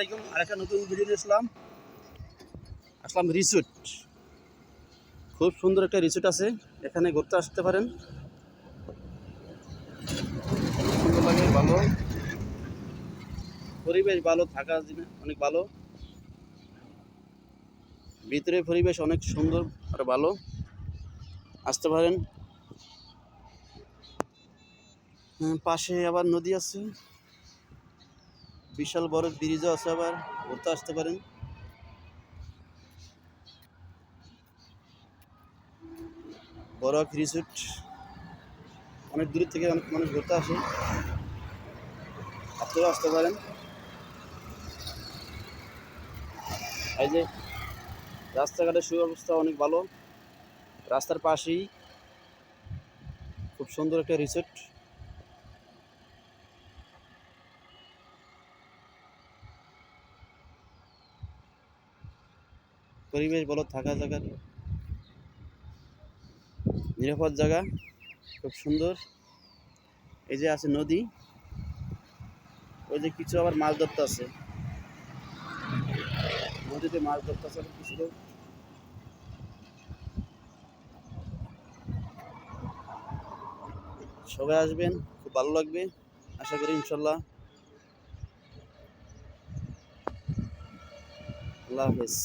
আলাইকুম। আরেকটা নতুন ভিডিও নিয়ে আসলাম রিসোর্ট। খুব সুন্দর একটা রিসোর্ট আছে, এখানে ঘুরতে আসতে পারেন। সুন্দর লাগে, ভালো পরিবেশ, ভালো থাকার জন্য অনেক ভালো। ভিতরে পরিবেশ অনেক সুন্দর আর ভালো, আসতে পারেন। পাশে আবার নদী আছে, বিশাল বড় ব্রিজও আছে, আবার ঘুরতে আসতে পারেন। বড় এক রিসোর্ট, অনেক দূর থেকে অনেক মানুষ ঘুরতে আসে, আপনারাও আসতে পারেন। এই যে রাস্তাঘাটের সুব্যবস্থা অনেক ভালো, রাস্তার পাশেই খুব সুন্দর একটা রিসোর্ট। পরিবেশ ভালো, থাকা জায়গার নিরাপদ জায়গা, খুব সুন্দর। এই যে আছে নদী, ওই যে কিছু আবার মাছ ধরতে আছে, নদীতে মাছ ধরতে আছে কিছু লোক। সবাই আসবেন, খুব ভালো লাগবে আশা করি, ইনশাল্লাহ। আল্লাহ হাফেজ।